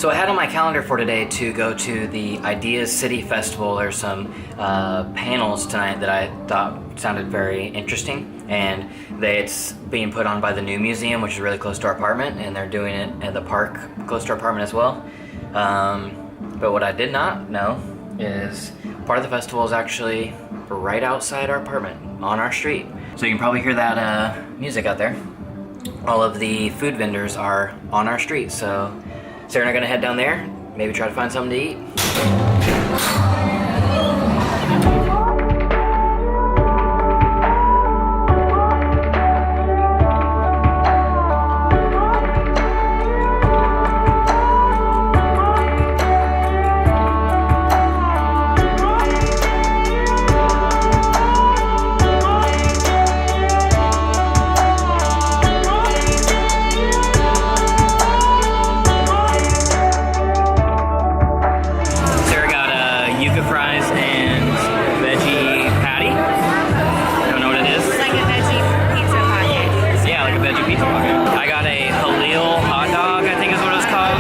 So I had on my calendar for today to go to the IdeasCity Festival. There's some panels tonight that I thought sounded very interesting, and it's being put on by the new museum, which is really close to our apartment, and they're doing it at the park close to our apartment as well. But what I did not know is part of the festival is actually right outside our apartment, on our street. So you can probably hear that music out there. All of the food vendors are on our street, so Sarah and I are gonna head down there, maybe try to find something to eat. Fries and veggie patty. Don't know what it is. It's like a veggie pizza pocket. Yeah, like a veggie pizza pocket. I got a halal hot dog, I think is what it's called.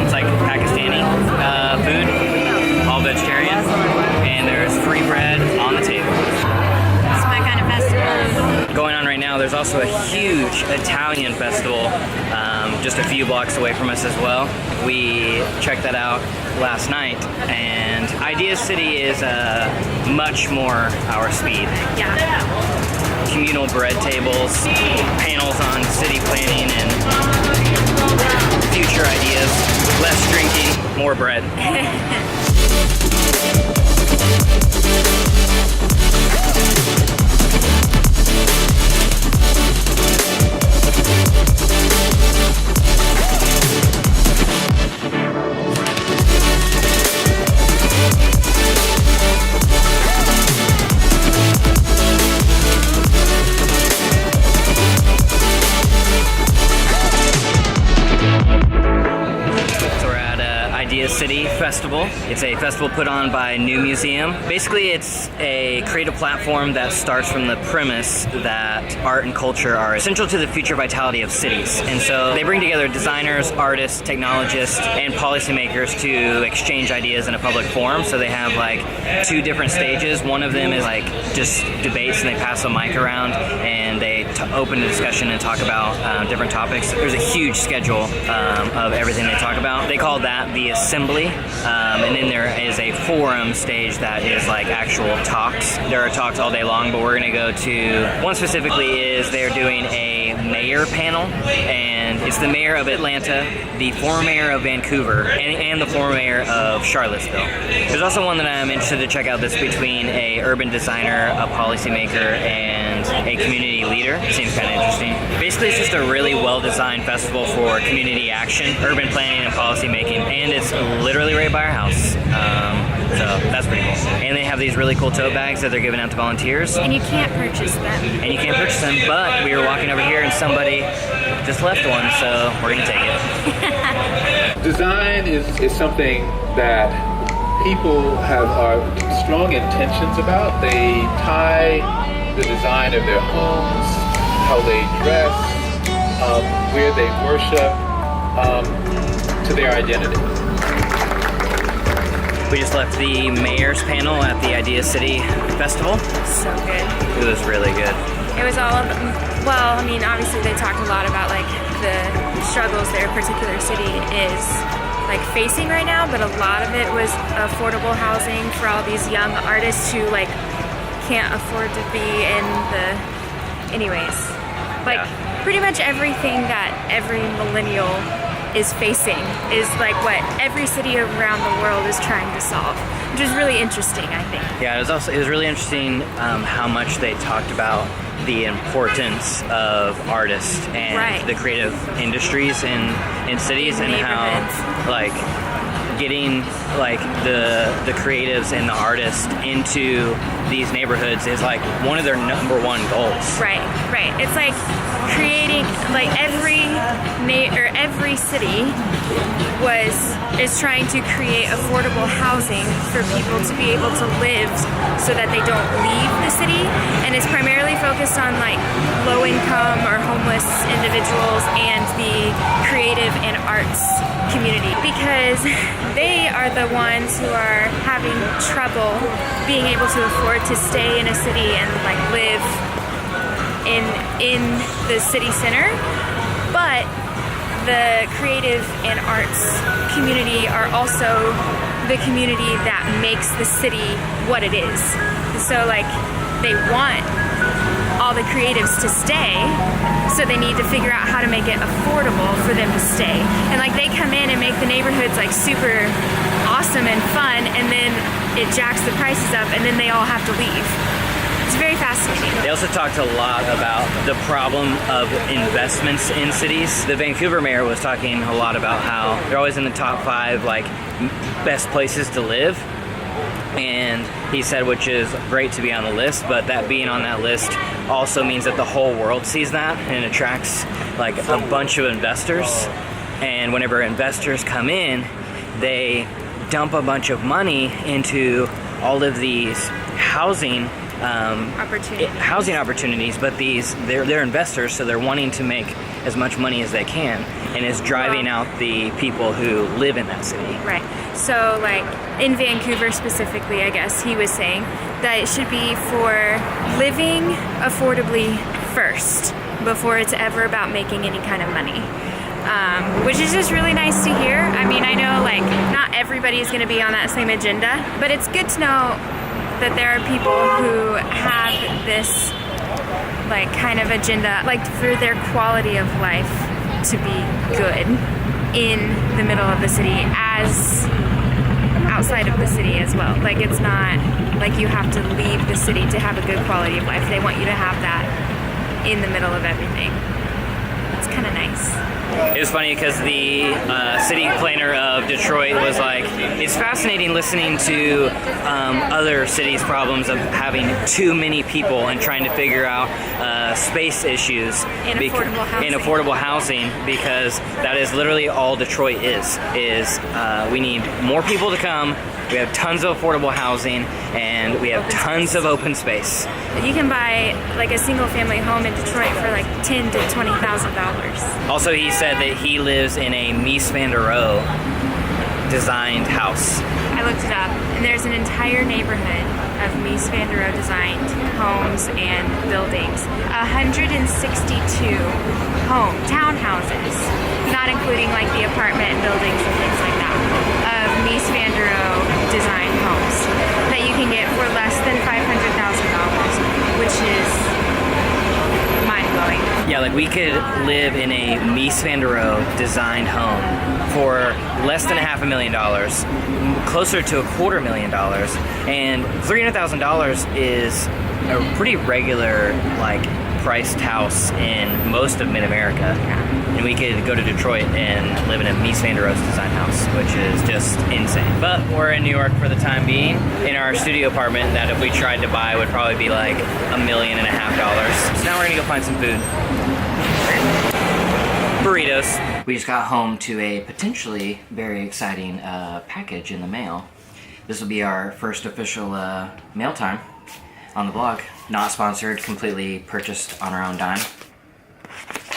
It's like Pakistani food, all vegetarian, and there's free bread on the table. It's my kind of festival. Going on right now, there's also a huge Italian festival just a few blocks away from us as well. We checked that out last night, and IdeasCity is much more our speed. Yeah. Communal bread tables, panels on city planning and future ideas, less drinking, more bread. IdeasCity Festival. It's a festival put on by New Museum. Basically, it's a creative platform that starts from the premise that art and culture are essential to the future vitality of cities. And so they bring together designers, artists, technologists, and policymakers to exchange ideas in a public forum. So they have like two different stages. One of them is like just debates, and they pass the mic around and they open the discussion and talk about different topics. There's a huge schedule of everything they talk about. They call that the assembly, and then there is a forum stage that is like actual talks. There are talks all day long, but we're going to go to one specifically is they're doing a mayor panel, and it's the mayor of Atlanta, the former mayor of Vancouver, and the former mayor of Charlottesville. There's also one that I'm interested to check out that's between a urban designer, a policymaker, and a community leader. It seems kind of interesting. Basically, it's just a really well-designed festival for community action, urban planning, and policy making, and it's literally right by our house. So that's pretty cool. And they have these really cool tote bags that they're giving out to volunteers. And you can't purchase them. But we were walking over here and somebody just left one, so we're gonna take it. Design is something that people have strong intentions about. They tie the design of their homes, how they dress, where they worship, to their identity. We just left the mayor's panel at the IdeasCity Festival. So good. It was really good. It was all well, I mean, obviously they talked a lot about like the struggles their particular city is like facing right now, but a lot of it was affordable housing for all these young artists who like can't afford to be in the pretty much everything that every millennial is facing is like what every city around the world is trying to solve, which is really interesting, I think. Yeah, it was really interesting how much they talked about the importance of artists and the creative industries in cities, and how like getting like the creatives and the artists into these neighborhoods is like one of their number one goals. Right. It's like creating, like every city is trying to create affordable housing for people to be able to live so that they don't leave the city, and it's primarily focused on like low income or homeless individuals and the creative and arts community, because they are the ones who are having trouble being able to afford to stay in a city and like live in the city center. But the creative and arts community are also the community that makes the city what it is. So like they want all the creatives to stay, so they need to figure out how to make it affordable for them to stay. And like they come in and make the neighborhoods like super awesome and fun, and then it jacks the prices up, and then they all have to leave. It's very fascinating. They also talked a lot about the problem of investments in cities. The Vancouver mayor was talking a lot about how they're always in the top 5 like best places to live. And he said, which is great to be on the list, but that being on that list also means that the whole world sees that, and it attracts like a bunch of investors. And whenever investors come in, they dump a bunch of money into all of these housing opportunities, but they're investors, so they're wanting to make as much money as they can, and it's driving out the people who live in that city. Right. So like in Vancouver specifically, I guess he was saying that it should be for living affordably first before it's ever about making any kind of money. Which is just really nice to hear. I mean, I know like not everybody's going to be on that same agenda, but it's good to know that there are people who have this like kind of agenda, like for their quality of life to be good in the middle of the city as outside of the city as well. Like it's not like you have to leave the city to have a good quality of life. They want you to have that in the middle of everything. It's kind of nice. It was funny because the city planner of Detroit was like, it's fascinating listening to other cities' problems of having too many people and trying to figure out space issues in affordable housing, because that is literally all Detroit is we need more people to come. We have tons of affordable housing, and we have tons of open space. You can buy like a single family home in Detroit for like $10,000 to $20,000. Also, he said that he lives in a Mies designed house. I looked it up, and there's an entire neighborhood of Mies designed homes and buildings. 162 townhouses, not including like the apartment buildings and things like that, of Mies designed homes that you can get for less than $500,000, which is mind-blowing. Yeah, like we could live in a Mies designed home for less than $500,000, closer to $250,000, and $300,000 is a pretty regular like priced house in most of mid-America. Yeah. And we could go to Detroit and live in a Mies design house, which is just insane. But we're in New York for the time being, in our studio apartment that if we tried to buy would probably be like $1.5 million. So now we're gonna go find some food. Burritos. We just got home to a potentially very exciting package in the mail. This will be our first official mail time on the blog. Not sponsored, completely purchased on our own dime.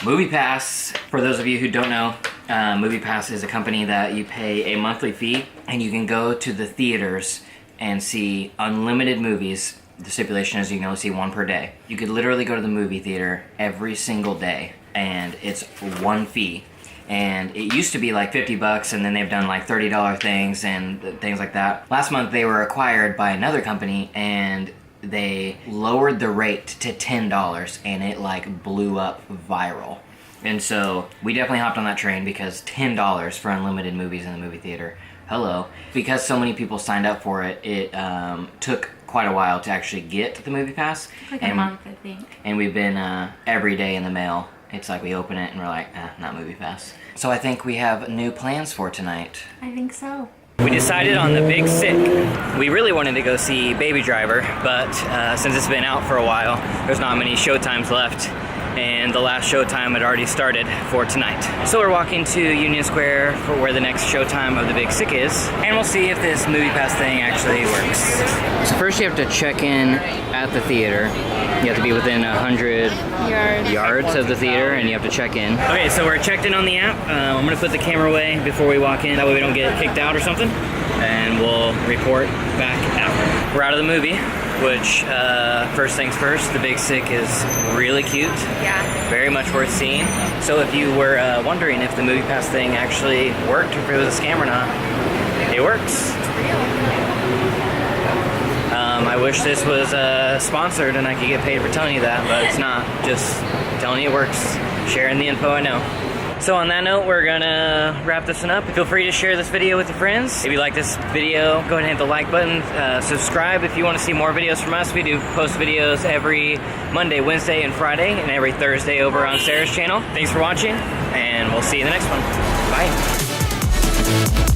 MoviePass, for those of you who don't know, MoviePass is a company that you pay a monthly fee and you can go to the theaters and see unlimited movies. The stipulation is you can only see one per day. You could literally go to the movie theater every single day and it's one fee. And it used to be like $50, and then they've done like $30 things and things like that. Last month they were acquired by another company and they lowered the rate to $10 and it like blew up viral. And so we definitely hopped on that train because $10 for unlimited movies in the movie theater. Hello. Because so many people signed up for it, it took quite a while to actually get the MoviePass. Like a month, I think. And we've been every day in the mail. It's like we open it and we're like, not MoviePass. So I think we have new plans for tonight. I think so. We decided on The Big Sick. We really wanted to go see Baby Driver, but since it's been out for a while, there's not many showtimes left, and the last showtime had already started for tonight. So we're walking to Union Square for where the next showtime of The Big Sick is, and we'll see if this movie pass thing actually works. So first you have to check in at the theater. You have to be within 100 yards of the theater, and you have to check in. Okay, so we're checked in on the app. I'm gonna put the camera away before we walk in. That way we don't get kicked out or something. And we'll report back after. We're out of the movie, which first things first, The Big Sick is really cute. Yeah. Very much worth seeing. So if you were wondering if the movie pass thing actually worked, or if it was a scam or not, it works. It's real. I wish this was sponsored and I could get paid for telling you that, but it's not. Just telling you it works. Sharing the info I know. So on that note, we're gonna wrap this one up. Feel free to share this video with your friends. If you like this video, go ahead and hit the like button. Subscribe if you want to see more videos from us. We do post videos every Monday, Wednesday, and Friday, and every Thursday over on Sarah's channel. Thanks for watching, and we'll see you in the next one. Bye.